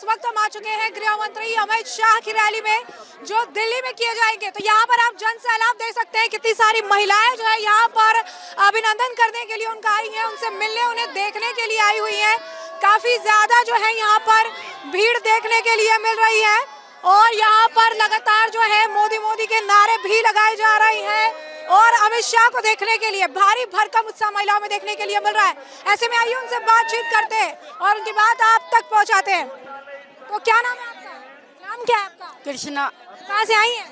इस वक्त हम आ चुके हैं गृह मंत्री अमित शाह की रैली में जो दिल्ली में किए जाएंगे। तो यहाँ पर आप जन सैलाब देख सकते हैं, कितनी सारी महिलाएं जो है यहाँ पर अभिनंदन करने के लिए उनका आई हैं, उनसे मिलने उन्हें देखने के लिए आई हुई हैं। काफी ज्यादा जो है यहाँ पर भीड़ देखने के लिए मिल रही है और यहाँ पर लगातार जो है मोदी मोदी के नारे भी लगाए जा रहे हैं और अमित शाह को देखने के लिए भारी भरकम उत्साह महिलाओं में देखने के लिए मिल रहा है। ऐसे में आइए उनसे बातचीत करते हैं और उनकी बात आप तक पहुंचाते हैं। तो क्या नाम है आपका? नाम क्या है आपका? कृष्णा। कहाँ से आई हैं?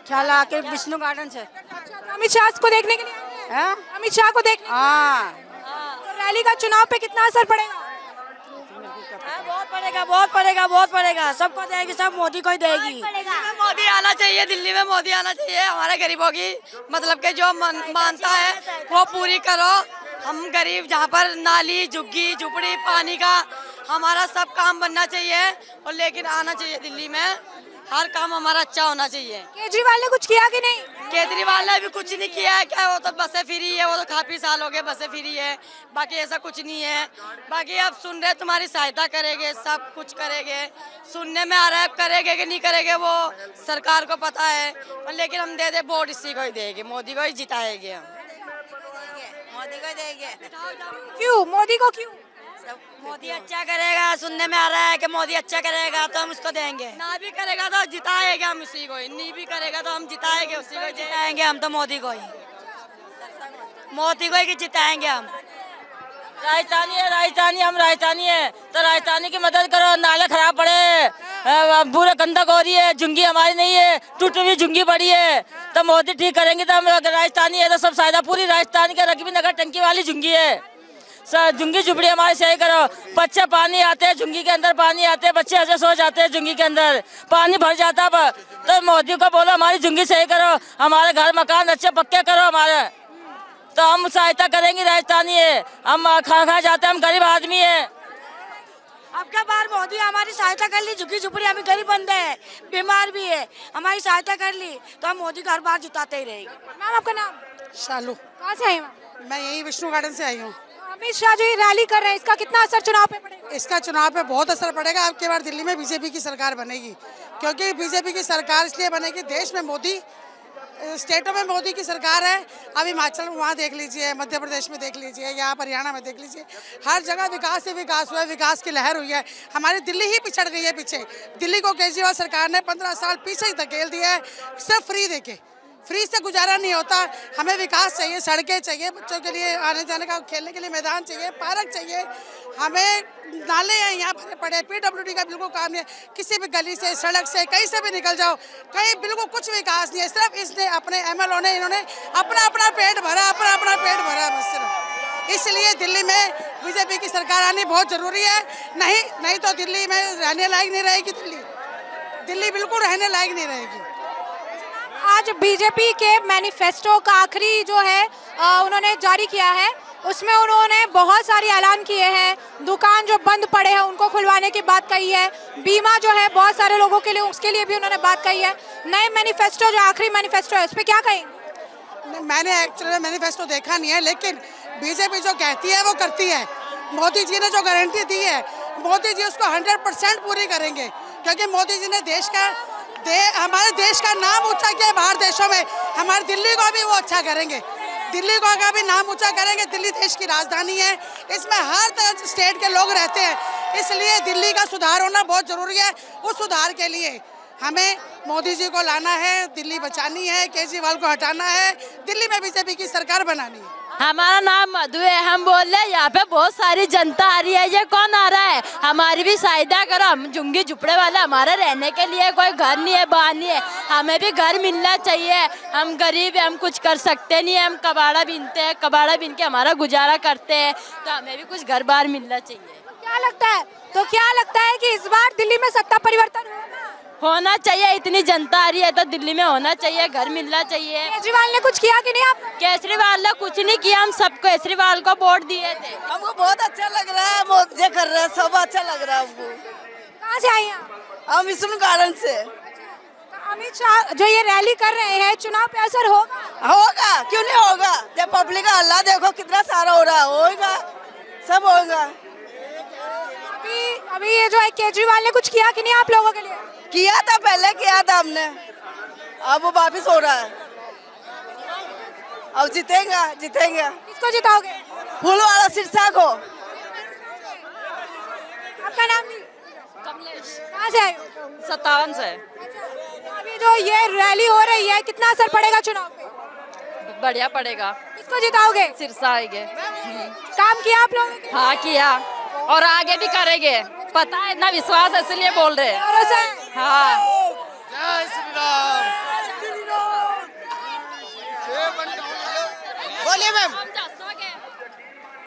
ख्याला के विष्णु गार्डन से। अच्छा, तो अमित शाह को देखने के लिए आई हैं? हैं? अमित शाह को देखने। हाँ। तो रैली का चुनाव पे कितना असर पड़ेगा? बहुत पड़ेगा। सबको देगी, सब मोदी को ही देगी। मोदी आना चाहिए, दिल्ली में मोदी आना चाहिए। हमारे गरीबों की मतलब के जो मानता है वो पूरी करो। हम गरीब जहाँ पर नाली झुग्गी झुपड़ी पानी का हमारा सब काम बनना चाहिए और लेकिन आना चाहिए दिल्ली में। हर काम हमारा अच्छा होना चाहिए। केजरीवाल ने कुछ किया कि नहीं? केजरीवाल ने भी कुछ नहीं किया है। क्या वो तो बसें फ्री है, वो तो काफी साल हो गए बसें फ्री है, बाकी ऐसा कुछ नहीं है। बाकी अब सुन रहे तुम्हारी सहायता करेंगे, सब कुछ करेंगे। सुनने में आ रहा है, करेंगे कि नहीं करेंगे वो सरकार को पता है, लेकिन हम दे वोट इसी को ही देंगे, मोदी को ही जिताएंगे हम। मोदी को देंगे। क्यों मोदी को क्यों? मोदी अच्छा करेगा, सुनने में आ रहा है कि मोदी अच्छा करेगा तो हम उसको देंगे। ना भी करेगा तो जिताएंगे हम उसी को ही, नहीं भी करेगा तो हम जिताएंगे उसी को ही जिताएंगे हम तो मोदी को ही जिताएंगे हम। राजधानी है, राजधानी हम राजधानी है तो राजधानी की मदद करो। नाले खराब पड़े, पूरे गंदक हो रही है, झुंगी हमारी नहीं है, टूटी हुई झुंगी पड़ी है तो मोदी ठीक करेंगे। तो हम राजधानी है तो सब फायदा, पूरी राजस्थान के रग्बी नगर टंकी वाली झुंगी है। झुंगी झुपड़ी हमारी सही करो। बच्चे पानी आते हैं, झुंगी के अंदर पानी आते हैं, बच्चे ऐसे सो जाते हैं, झुंगी के अंदर पानी भर जाता है। तो मोदी को बोलो हमारी झुंगी सही करो, हमारे घर मकान अच्छे पक्के करो हमारे, तो हम सहायता करेंगे। राजस्थानी है, हम खा जाते हैं, हम गरीब आदमी है। अब क्या बार मोदी हमारी सहायता कर ली, झुग्गी झुपड़ी हमें गरीब बंदे हैं, बीमार भी है, हमारी सहायता कर ली तो हम मोदी को हर बार जिताते ही रहेंगे। मैम आपका नाम? शालू। कहाँ से आई मैम? मैं यही विष्णु गार्डन से आई हूँ। अमित शाह जो ये रैली कर रहे हैं इसका कितना असर चुनाव पे पड़ेगा? इसका चुनाव पे बहुत असर पड़ेगा। अब की बार दिल्ली में बीजेपी की सरकार बनेगी, क्योंकि बीजेपी की सरकार इसलिए बनेगी, देश में मोदी, स्टेटों में मोदी की सरकार है। अब हिमाचल में वहाँ देख लीजिए, मध्य प्रदेश में देख लीजिए, यहाँ पर हरियाणा में देख लीजिए, हर जगह विकास ही विकास हुआ है, विकास की लहर हुई है। हमारी दिल्ली ही पिछड़ गई है पीछे। दिल्ली को केजरीवाल सरकार ने 15 साल पीछे ही धकेल दिया है, सिर्फ फ्री देके। फ्री से गुजारा नहीं होता, हमें विकास चाहिए, सड़कें चाहिए, बच्चों के लिए आने जाने का, खेलने के लिए मैदान चाहिए, पार्क चाहिए। हमें नाले हैं यहाँ भरे पड़े, पीडब्ल्यूडी का बिल्कुल काम नहीं है। किसी भी गली से, सड़क से, कहीं से भी निकल जाओ, कहीं बिल्कुल कुछ विकास नहीं है। सिर्फ इसने अपने एमएलओ ने, इन्होंने अपना अपना पेट भरा, बस सिर्फ। इसलिए दिल्ली में बीजेपी की सरकार आनी बहुत जरूरी है। नहीं तो दिल्ली में रहने लायक नहीं रहेगी। दिल्ली बिल्कुल रहने लायक नहीं रहेगी। आज बीजेपी के मैनिफेस्टो का आखिरी जो है उन्होंने जारी किया है, उसमें उन्होंने बहुत सारे ऐलान किए हैं। दुकान जो बंद पड़े हैं उनको खुलवाने की बात कही है, बीमा जो है बहुत सारे लोगों के लिए, उसके लिए भी उन्होंने बात कही है। नए मैनिफेस्टो जो आखिरी मैनिफेस्टो है उस पर क्या कहेंगे? मैंने एक्चुअली मैनिफेस्टो देखा नहीं है, लेकिन बीजेपी जो कहती है वो करती है। मोदी जी ने जो गारंटी दी है, मोदी जी उसको 100% पूरी करेंगे, क्योंकि मोदी जी ने हमारे देश का नाम ऊंचा किया है बाहर देशों में। हमारे दिल्ली को भी वो अच्छा करेंगे, दिल्ली का भी नाम ऊंचा करेंगे। दिल्ली देश की राजधानी है, इसमें हर तरह स्टेट के लोग रहते हैं, इसलिए दिल्ली का सुधार होना बहुत जरूरी है। उस सुधार के लिए हमें मोदी जी को लाना है, दिल्ली बचानी है, केजरीवाल को हटाना है, दिल्ली में बीजेपी की सरकार बनानी है। हमारा नाम मधु है, हम बोल रहे हैं यहाँ पे बहुत सारी जनता आ रही है, ये कौन आ रहा है? हमारी भी सहायता करो, हम झुंगी झुपड़े वाले, हमारे रहने के लिए कोई घर नहीं है, बाहर नहीं है, हमें भी घर मिलना चाहिए। हम गरीब है, हम कुछ कर सकते नहीं है, हम कबाड़ा बीनते हैं, कबाड़ा बीन के हमारा गुजारा करते हैं, तो हमें भी कुछ घर बार मिलना चाहिए। क्या लगता है कि इस बार दिल्ली में सत्ता परिवर्तन होना चाहिए? इतनी जनता आ रही है तो दिल्ली में होना चाहिए, घर मिलना चाहिए। केजरीवाल ने कुछ किया कि नहीं? आप केजरीवाल ने कुछ नहीं किया, हम सबको केजरीवाल को वोट दिए थे। हमको बहुत अच्छा लग रहा है, मोदी कर रहा है, सब अच्छा लग रहा है हमको। कहाँ से आई हैं? हम विष्णु गार्डन से। अमित शाह जो ये रैली कर रहे हैं, चुनाव पे असर होगा, क्यों नहीं होगा? जब पब्लिक का हल्ला देखो कितना सारा हो रहा है, होगा, सब होगा। अभी ये जो है केजरीवाल ने कुछ किया कि नहीं आप लोगों के लिए? किया था, पहले किया था हमने, अब वो वापिस हो रहा है। अब जीतेंगे जीतेंगे। किसको जिताओगे? फूलवाड़ा सिरसा को। आपका नाम भी? कमलेश। कहाँ से आए हो? 57 से। तो अभी जो ये रैली हो रही है, कितना असर पड़ेगा चुनाव पे? बढ़िया पड़ेगा। किसको जिताओगे? सिरसा आएंगे। काम किया आप लोगों ने? हाँ किया, और आगे भी करेंगे, पता है, इतना विश्वास है इसलिए बोल रहे हैं। भरोसा है? हाँ। जय श्री राम। बोलिए मैम।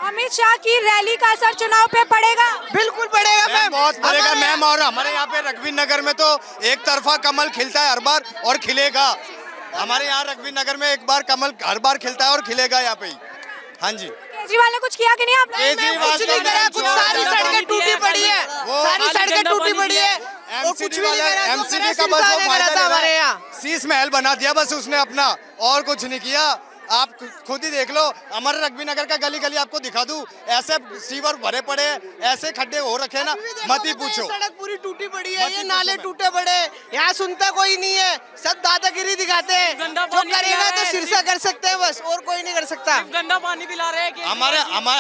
अमित शाह की रैली का असर चुनाव पे पड़ेगा? बिल्कुल पड़ेगा मैम, बहुत पड़ेगा मैम। और हमारे यहाँ पे रघुवीर नगर में तो एक तरफा कमल खिलता है हर बार और खिलेगा। हमारे यहाँ रघुवीर नगर में एक बार कमल हर बार खिलता है और खिलेगा यहाँ पे ही। हाँ जी। केजरीवाल ने कुछ किया कि नहीं आप? केजरीवाल ने करा, कुछ सारी सड़कें टूटी पड़ी है, सारी सड़कें टूटी पड़ी है। एमसीडी का बस वो फायदा था हमारे यहाँ, शीश महल बना दिया बस उसने अपना, और कुछ नहीं किया। आप खुद ही देख लो, हमारे रघुवीर नगर का गली गली आपको दिखा दूं, ऐसे सीवर भरे पड़े, ऐसे खड्डे हो रखे ना, मत ही पूछो। सड़क पूरी टूटी पड़ी है, ये नाले टूटे पड़े, यहाँ सुनता कोई नहीं है, सब दादागिरी दिखाते हैं। जो करेगा तो सिरसा कर सकते हैं बस, और कोई नहीं कर सकता। गंदा पानी पिला रहे हैं।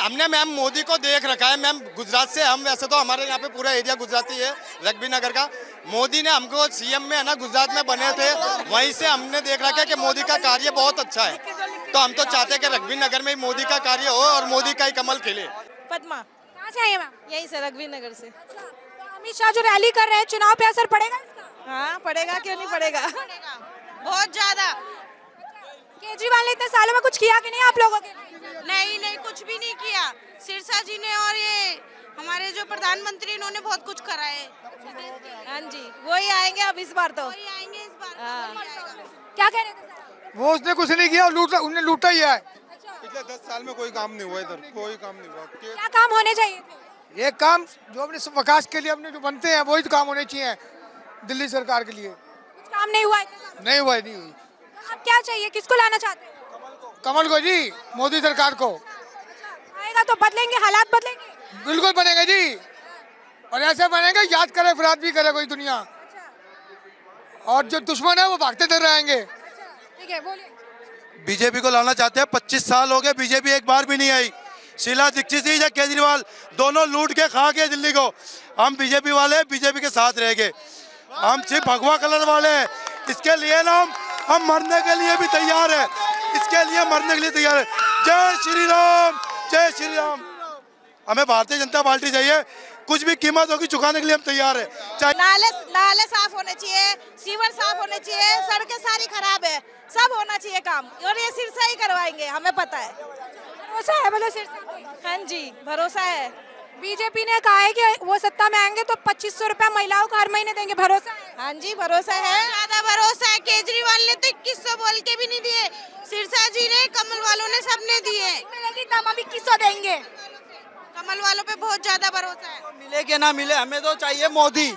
हमने मैम मोदी को देख रखा है मैम, गुजरात से हम, वैसे तो हमारे यहाँ पे पूरा एरिया गुजराती है रघुवीर नगर का। मोदी ने हमको सीएम में है ना गुजरात में बने थे, वहीं से हमने देख रखा है कि मोदी का कार्य बहुत अच्छा है। तो हम तो चाहते हैं कि रघुवीर नगर में ही मोदी का कार्य हो और मोदी का ही कमल खिले। पद्मा। कहाँ से आई है मैम? यहीं से, रघुवीर नगर से। तो अमित शाह जो रैली कर रहे हैं, चुनाव पे असर पड़ेगा इसका? हाँ पड़ेगा, क्यों नहीं पड़ेगा, बहुत ज्यादा। केजरीवाल ने इतने सालों में कुछ किया कि नहीं आप लोगों के लिए? नहीं, कुछ भी नहीं किया। सिरसा जी ने और ये हमारे जो प्रधानमंत्री, इन्होंने बहुत कुछ करा है। हाँ जी, वही आएंगे अब इस बार तो। वही आएंगे इस बार। क्या कह रहे थे? वो उसने कुछ नहीं किया, उन्हें लूटा ही है। पिछले 10 साल में कोई काम नहीं हुआ इधर, कोई काम नहीं हुआ। क्या काम होने चाहिए थे? ये काम जो अपने विकास के लिए अपने जो बनते हैं वही तो काम होने चाहिए दिल्ली सरकार के लिए। कुछ काम नहीं हुआ है? नहीं हुआ, नहीं हुई। अब क्या चाहिए, किसको लाना चाहते हैं? कमल को जी, मोदी सरकार को। आएगा तो बदलेंगे, हालात बदलेंगे? बिल्कुल बनेगा जी, और ऐसे बनेगा याद करे फिराद भी करे कोई दुनिया, और जो दुश्मन है वो भागते चल रहेंगे। ठीक है, बोलिए। बीजेपी को लाना चाहते हैं, 25 साल हो गए बीजेपी एक बार भी नहीं आई। शीला दीक्षित जी या केजरीवाल दोनों लूट के खा के दिल्ली को। हम बीजेपी वाले बीजेपी के साथ रहेंगे, हम सिर्फ भगवा कलर वाले हैं। इसके लिए ना हम मरने के लिए भी तैयार है, इसके लिए मरने के लिए तैयार है। जय श्री राम, जय श्री राम। हमें भारतीय जनता पार्टी चाहिए, कुछ भी कीमत होगी चुकाने के लिए हम तैयार है। नाले साफ होने चाहिए, सीवर साफ होने चाहिए, सड़कें सारी खराब है, सब होना चाहिए काम, और ये सिरसा ही करवाएंगे, हमें पता है। भरोसा है? बोलो सिरसा पे। हाँ जी, भरोसा है। बीजेपी ने कहा है कि वो सत्ता में आएंगे तो 2500 रुपया महिलाओं को हर महीने देंगे, भरोसा है? हाँ जी, भरोसा है, ज्यादा भरोसा है। केजरीवाल ने तो 2100 बोल के भी नहीं दिए, सिरसा जी ने, कमल वालों ने, सबने दिए। हम अभी 2100 देंगे। कमल वालों पे बहुत ज्यादा भरोसा है। मिले कि ना मिले, हमें तो चाहिए मोदी,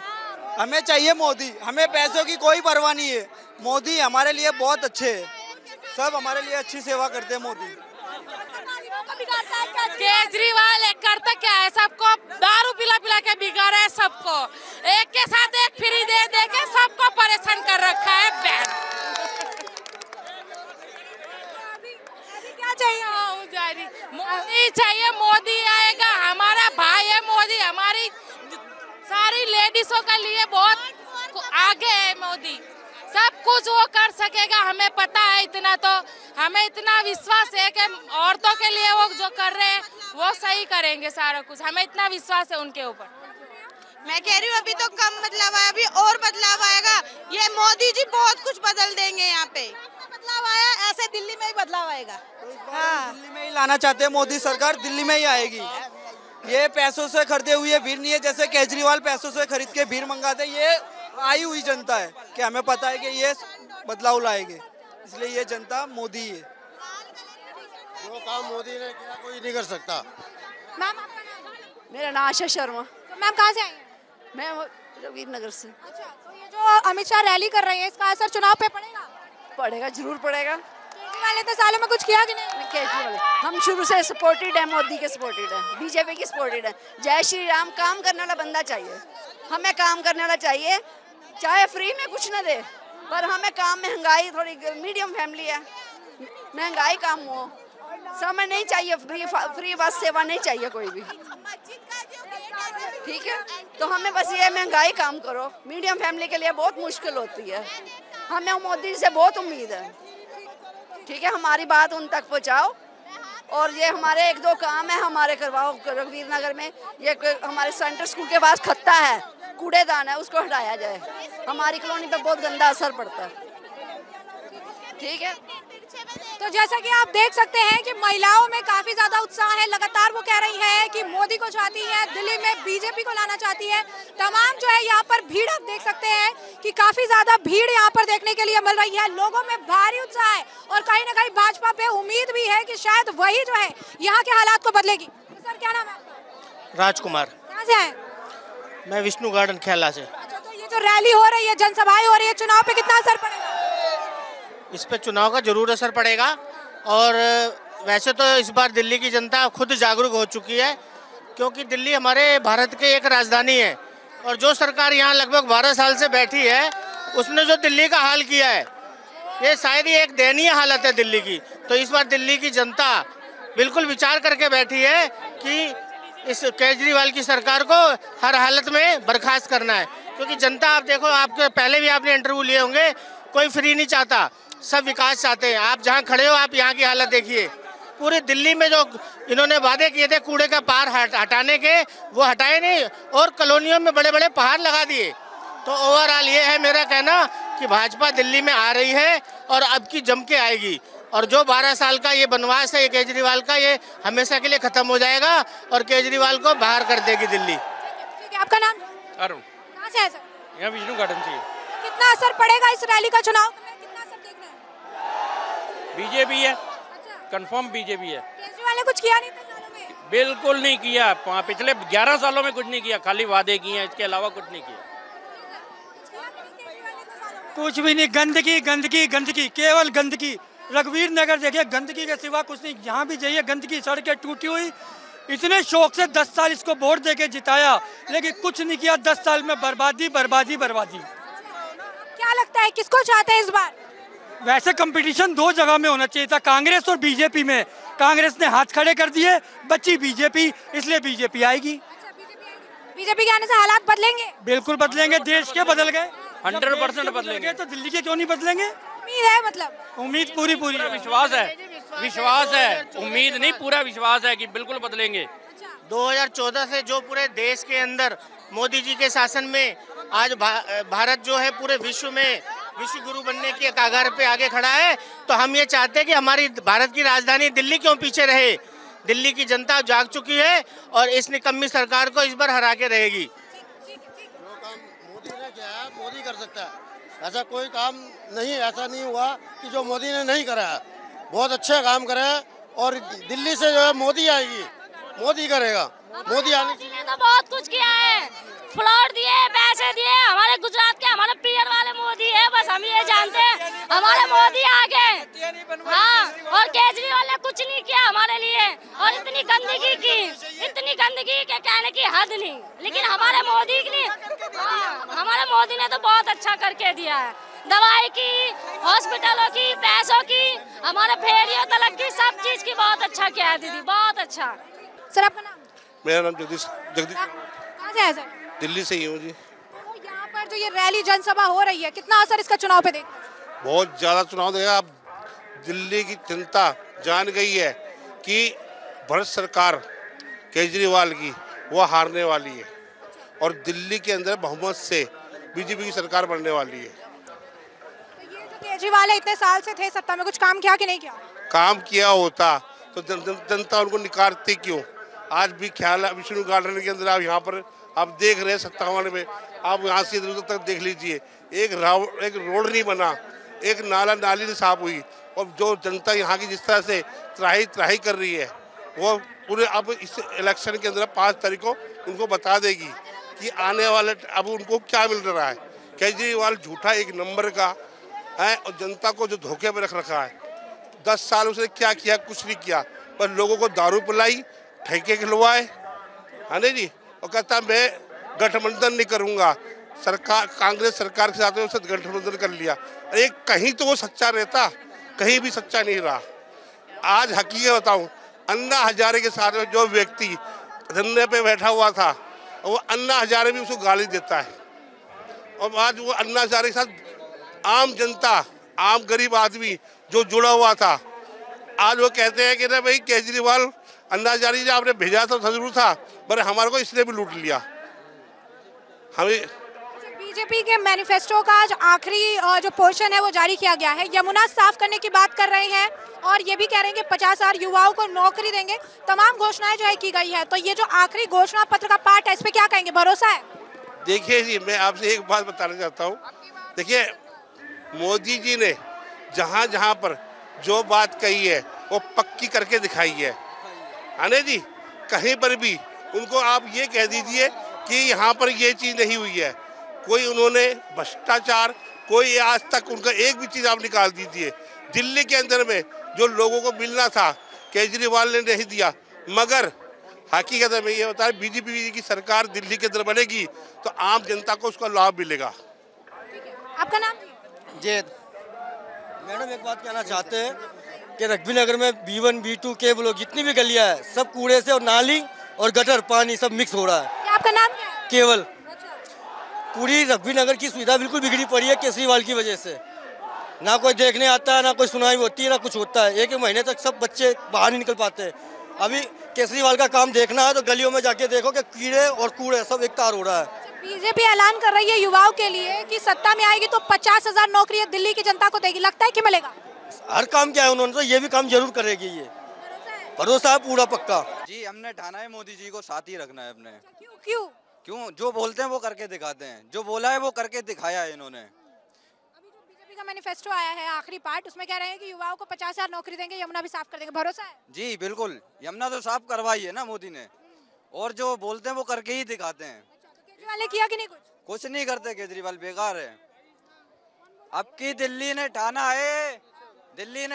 हमें चाहिए मोदी, हमें पैसों की कोई परवाह नहीं है। मोदी हमारे लिए बहुत अच्छे है, सब हमारे लिए अच्छी सेवा करते हैं मोदी। केजरीवाल करता क्या है, सबको दारू पिला पिला के बिगाड़ा है, सबको एक के साथ एक फ्री दे दे के सबको परेशान कर रखा है। क्या चाहिए? मोदी चाहिए, मोदी आएगा, हमारा भाई है मोदी, हमारी सारी लेडीजों के लिए बहुत आगे है मोदी, सब कुछ वो कर सकेगा, हमें पता है इतना। तो हमें इतना विश्वास है कि औरतों के लिए वो जो कर रहे हैं वो सही करेंगे सारा कुछ, हमें इतना विश्वास है उनके ऊपर। मैं कह रही हूँ अभी तो कम बदलाव आया, अभी और बदलाव आएगा। ये मोदी जी बहुत कुछ बदल देंगे यहाँ पे। बदलाव आया, ऐसे दिल्ली में ही बदलाव आएगा। हाँ, दिल्ली में ही लाना चाहते हैं मोदी सरकार, दिल्ली में ही आएगी। ये पैसों से खरीदे हुए भीड़ नहीं है, जैसे केजरीवाल पैसों से खरीद के भीड़ मंगाते, ये आई हुई जनता है कि हमें पता है कि ये बदलाव लाएंगे, इसलिए ये जनता मोदी है। जो काम मोदी ने किया कोई नहीं कर सकता। मैम आपका नाम? मेरा नाम आशा शर्मा। तो मैम कहाँ से आई हैं? मैं रघुवीर नगर से। अच्छा, तो ये जो अमित शाह रैली कर रहे हैं, इसका असर चुनाव पे पड़ेगा? पड़ेगा, जरूर पड़ेगा। केजरीवाल ने तो सालों में कुछ किया कि नहीं? केजरीवाल हम शुरू से सपोर्टेड है, मोदी के सपोर्टेड है, बीजेपी की सपोर्टेड है। जय श्री राम। काम करने वाला बंदा चाहिए, हमें काम करने वाला चाहिए, चाहे फ्री में कुछ न दे पर हमें काम। महंगाई थोड़ी, मीडियम फैमिली है, महंगाई कम हो, समय नहीं चाहिए, फ्री बस सेवा नहीं चाहिए कोई भी, ठीक है। तो हमें बस ये महंगाई कम करो, मीडियम फैमिली के लिए बहुत मुश्किल होती है। हमें मोदी से बहुत उम्मीद है, ठीक है। हमारी बात उन तक पहुंचाओ और ये हमारे 1-2 काम है हमारे करवाओ। रघुवीर नगर में ये हमारे सेंट्रल स्कूल के पास खत्ता है, कूड़ेदान है, उसको हटाया जाए। हमारी कॉलोनी पे बहुत गंदा असर पड़ता है, ठीक है। तो जैसा कि आप देख सकते हैं कि महिलाओं में काफी ज्यादा उत्साह है, लगातार वो कह रही हैं कि मोदी को चाहती है, दिल्ली में बीजेपी को लाना चाहती है। तमाम जो है यहाँ पर भीड़ आप देख सकते हैं कि काफी ज्यादा भीड़ यहाँ पर देखने के लिए मिल रही है। लोगों में भारी उत्साह है और कहीं ना कहीं भाजपा पे उम्मीद भी है कि शायद वही जो है यहाँ के हालात को बदलेगी। सर क्या नाम है आपका? राजकुमार। कहाँ से आए? मैं विष्णु गार्डन खेला से। अच्छा, तो ये जो रैली हो रही है, जनसभाएं हो रही है, चुनाव पे कितना असर पड़ेगा? इस पे चुनाव का जरूर असर पड़ेगा और वैसे तो इस बार दिल्ली की जनता खुद जागरूक हो चुकी है, क्योंकि दिल्ली हमारे भारत की एक राजधानी है और जो सरकार यहाँ लगभग 12 साल से बैठी है उसने जो दिल्ली का हाल किया है, ये शायद ही एक दयनीय हालत है दिल्ली की। तो इस बार दिल्ली की जनता बिल्कुल विचार करके बैठी है कि इस केजरीवाल की सरकार को हर हालत में बर्खास्त करना है, क्योंकि जनता, आप देखो, आपके पहले भी आपने इंटरव्यू लिए होंगे, कोई फ्री नहीं चाहता, सब विकास चाहते हैं। आप जहां खड़े हो, आप यहां की हालत देखिए। पूरी दिल्ली में जो इन्होंने वादे किए थे कूड़े का पहाड़ हटाने के, वो हटाए नहीं और कॉलोनियों में बड़े बड़े पहाड़ लगा दिए। तो ओवरऑल ये है मेरा कहना कि भाजपा दिल्ली में आ रही है और अब की जम के आएगी और जो 12 साल का ये बनवास है ये केजरीवाल का, ये हमेशा के लिए खत्म हो जाएगा और केजरीवाल को बाहर कर देगी दिल्ली। ठीक है, आपका नाम? अरुण। कहाँ से है सर? यहाँ विष्णु गार्डन से। कितना असर पड़ेगा इस रैली का चुनाव में? कितना असर देख रहे हैं? बीजेपी है, अच्छा। कंफर्म बीजेपी है। केजरीवाल ने कुछ किया नहीं था सालों में? बिल्कुल नहीं किया, पिछले 11 सालों में कुछ नहीं किया, खाली वादे किए हैं, इसके अलावा कुछ नहीं किया। कुछ भी नहीं, गंदगी गंदगी गंदगी, केवल गंदगी। रघुवीर नगर देखिए, गंदगी के सिवा कुछ नहीं। यहाँ भी जाइए, गंदगी, सड़कें टूटी हुई। इतने शौक से 10 साल इसको वोट देके जिताया, लेकिन कुछ नहीं किया। 10 साल में बर्बादी बर्बादी बर्बादी। क्या लगता है किसको चाहते हैं इस बार? वैसे कंपटीशन 2 जगह में होना चाहिए था, कांग्रेस और बीजेपी में। कांग्रेस ने हाथ खड़े कर दिए, बची बीजेपी, इसलिए बीजेपी आएगी। बीजेपी के आने से हालात बदलेंगे? बिल्कुल बदलेंगे, देश के बदल गए, 100% बदलेंगे। तो दिल्ली के क्यों नहीं बदलेंगे? उम्मीद है, मतलब उम्मीद पूरी पूरी है। विश्वास है, उम्मीद नहीं, पूरा विश्वास है कि बिल्कुल बदलेंगे। 2014 से जो पूरे देश के अंदर मोदी जी के शासन में आज भारत जो है पूरे विश्व में विश्व गुरु बनने की कगार पे आगे खड़ा है, तो हम ये चाहते हैं कि हमारी भारत की राजधानी दिल्ली क्यों पीछे रहे। दिल्ली की जनता जाग चुकी है और इस निकम्मी सरकार को इस बार हरा के रहेगी। जो काम मोदी ने किया है मोदी कर सकता है, ऐसा कोई काम नहीं, ऐसा नहीं हुआ कि जो मोदी ने नहीं करा है। बहुत अच्छे काम करे और दिल्ली से जो है मोदी आएगी, मोदी करेगा। मोदी आने ने तो बहुत कुछ किया है, प्लॉट दिए, पैसे दिए। हमारे गुजरात के हमारे पीयर वाले मोदी है, बस हम ये जानते हैं हमारे मोदी आ गए। हाँ, और केजरीवाल ने कुछ नहीं किया हमारे लिए और इतनी गंदगी के कहने की हद नहीं। लेकिन हमारे मोदी ने, हमारे मोदी ने तो बहुत अच्छा करके दिया है। दवाई की, हॉस्पिटलों की, पैसों की, हमारे फेरियों तलक की, सब चीज की बहुत अच्छा किया है दीदी, बहुत अच्छा। सर आपका नाम? मेरा नाम जगदीश। कहाँ से है सर? दिल्ली से ही हूँ जी। तो यहाँ पर जो ये रैली जनसभा हो रही है, कितना असर इसका चुनाव पे देगा? बहुत ज़्यादा चुनाव देगा। अब दिल्ली की जनता जान गई है कि भारत सरकार केजरीवाल की वो हारने वाली है और दिल्ली के अंदर बहुमत से बीजेपी की सरकार बनने वाली है। तो ये जो केजरीवाल है, इतने साल से थे सत्ता में, कुछ काम किया कि नहीं किया? काम किया होता तो जनता उनको निकारती क्यों? आज भी ख्याल है विष्णु गार्डन के अंदर, आप यहाँ पर आप देख रहे हैं 57 में, आप यहाँ से इधर तक देख लीजिए, एक रोड नहीं बना, एक नाली नहीं साफ हुई। और जो जनता यहाँ की जिस तरह से त्राही कर रही है, वो पूरे अब इस इलेक्शन के अंदर 5 तारीख को उनको बता देगी कि आने वाले अब उनको क्या मिल रहा है। केजरीवाल झूठा 1 नंबर का है और जनता को जो धोखे में रख रखा है, 10 साल उसने क्या किया? कुछ नहीं किया, पर लोगों को दारू पिलाई, ठेके खिलवाए, है ना जी। और कहता मैं गठबंधन नहीं करूंगा, सरकार कांग्रेस सरकार के साथ में उसने गठबंधन कर लिया। अरे कहीं तो वो सच्चा रहता, कहीं भी सच्चा नहीं रहा। आज हकीकत बताऊं, अन्ना हजारे के साथ में जो व्यक्ति धरने पे बैठा हुआ था, वो अन्ना हजारे भी उसको गाली देता है। और आज वो अन्ना हजारे के साथ आम जनता, आम गरीब आदमी जो जुड़ा हुआ था, आज वो कहते हैं कि ना भाई केजरीवाल अन्ना हजारे जी आपने भेजा तो जरूर था, पर हमारे को इसने भी लूट लिया। हमें बीजेपी के मैनिफेस्टो का जो आखिरी जो पोर्शन है वो जारी किया गया है। यमुना साफ करने की बात कर रहे हैं और ये भी कह रहे हैं कि 50,000 युवाओं को नौकरी देंगे। तमाम घोषणाएं जो है की गई है, तो ये जो आखिरी घोषणा पत्र का पार्ट है, इस पे क्या कहेंगे? भरोसा है? देखिए जी, मैं आपसे एक बात बताना चाहता हूँ। देखिए, मोदी जी ने जहाँ जहाँ पर जो बात कही है वो पक्की करके दिखाई है ना जी। कहीं पर भी उनको आप ये कह दीजिए कि यहाँ पर ये चीज़ नहीं हुई है, कोई उन्होंने भ्रष्टाचार, कोई आज तक उनका एक भी चीज़ आप निकाल दीजिए। दिल्ली के अंदर में जो लोगों को मिलना था केजरीवाल ने नहीं दिया, मगर हकीकत में ये होता है बीजेपी की सरकार दिल्ली के अंदर बनेगी तो आम जनता को उसका लाभ मिलेगा। आपका नाम? जैद। मैडम एक बात कहना चाहते हैं कि रग्बी नगर में B1 B2 के ब्लॉक जितनी भी गलियां है सब कूड़े से और नाली और गटर पानी सब मिक्स हो रहा है। आपका नाम क्या है? केवल। पूरी रग्बी नगर की सुविधा बिल्कुल बिगड़ी पड़ी है केजरीवाल की वजह से। ना कोई देखने आता है, ना कोई सुनाई होती है, ना कुछ होता है। एक महीने तक सब बच्चे बाहर नहीं निकल पाते हैं। अभी केजरीवाल का काम देखना है तो गलियों में जाके देखो कि कीड़े और कूड़े सब एक तार हो रहा है। बीजेपी ऐलान कर रही है युवाओं के लिए कि सत्ता में आएगी तो 50,000 नौकरी दिल्ली की जनता को देगी। लगता है कि मिलेगा? हर काम किया है उन्होंने, तो ये भी काम जरूर करेगी। ये भरोसा है पूरा पक्का जी। हमने ठाना है मोदी जी को साथ ही रखना है अपने। क्यों? जो बोलते हैं वो करके दिखाते हैं, जो बोला है वो करके दिखाया है इन्होंने। बीजेपी का मैनिफेस्टो आया है आखिरी पार्ट, उसमें कह रहे हैं कि युवाओं को 50,000 नौकरी देंगे, यमुना भी साफ कर देंगे। भरोसा है? जी बिल्कुल, यमुना तो साफ करवाई है ना मोदी ने, और जो बोलते हैं वो करके ही दिखाते हैं। केजरीवाल ने किया कि नहीं? कुछ नहीं करते केजरीवाल, बेकार है। अब की दिल्ली ने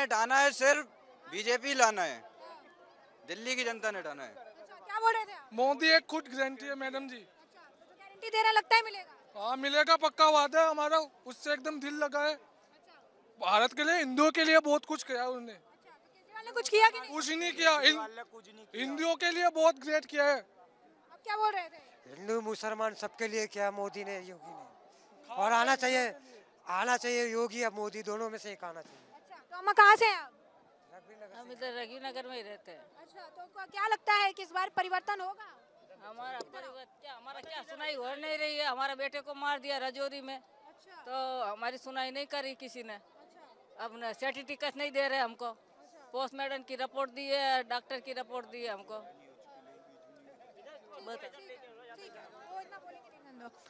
ठाना है सिर्फ बीजेपी लाना है, दिल्ली की जनता ने ठाना है। क्या बोल रहे थे आप? मोदी एक खुद गारंटी है मैडम जी। गारंटी दे रहा, लगता है मिलेगा? हाँ मिलेगा, पक्का वादा है हमारा, उससे एकदम दिल लगा है। भारत के लिए, हिंदुओं के लिए बहुत कुछ किया उन्होंने। केजरीवाल ने कुछ किया कि नहीं? कुछ नहीं किया, हिंदुओं के लिए बहुत ग्रेट किया है। अब क्या बोल रहे थे? हिंदू मुसलमान सबके लिए किया मोदी ने, योगी ने। और आना चाहिए योगी अब मोदी, दोनों में से एक आना चाहिए। तो अम्मा कहाँ से हैं आप? हम इधर रगी नगर में ही रहते हैं। अच्छा, तो क्या लगता है कि इस बार परिवर्तन होगा? हमारा क्या सुनाई हो नहीं रही है। हमारे बेटे को मार दिया रजौरी में, तो हमारी सुनाई नहीं करी किसी ने। अब सर्टिफिकेट नहीं दे रहे हमको। पोस्टमार्टम की रिपोर्ट दी है, डॉक्टर की रिपोर्ट दी है हमको।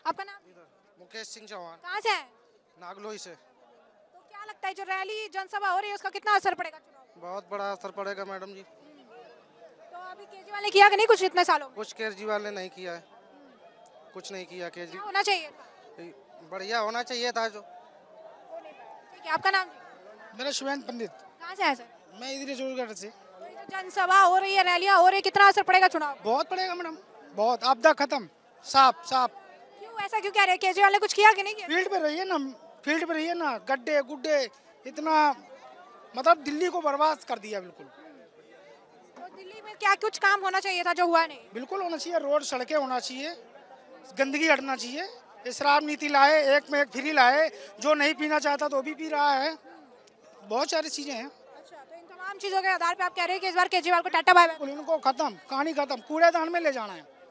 आपका नाम? मुकेश सिंह चौहान। कहाँ से है? नागलोई से। तो क्या लगता है जो रैली जनसभा हो रही है उसका कितना असर पड़ेगा चुनाव? बहुत बड़ा असर पड़ेगा मैडम जी। तो अभी केजरीवाल ने किया कि नहीं कुछ इतने सालों में? कुछ केजरीवाल ने नहीं किया है, कुछ नहीं किया। केजरीवाल होना चाहिए था, बढ़िया होना चाहिए था जो। ठीक है, आपका नाम? मेरा शिवेंद्र पंडित। कहाँ से है सर? मैं इधर जोड़गढ़ से। जनसभा हो रही है, रैलियां हो रही है, कितना असर पड़ेगा चुनाव? बहुत पड़ेगा मैडम, बहुत। आपदा खत्म, साफ। क्यों ऐसा क्यों कह रहे हैं? केजरीवाल ने कुछ किया कि नहीं किया? फील्ड पे रहिए ना, गड्ढे गुड्ढे इतना, मतलब दिल्ली को बर्बाद कर दिया बिल्कुल। तो दिल्ली में क्या कुछ काम होना चाहिए था जो हुआ नहीं? बिल्कुल होना चाहिए, रोड सड़कें होना चाहिए, गंदगी हटना चाहिए। शराब नीति लाए, एक में एक फ्री लाए, जो नहीं पीना चाहता तो भी पी रहा है। बहुत सारी चीजें हैं। अच्छा, तो इन तमाम चीजों के आधार पे आप कह रहे हैं कि इस बार केजरीवाल को टाटा बाय बाय? इनको खत्म, कहानी खत्म, कूड़ेदान में ले जाना है।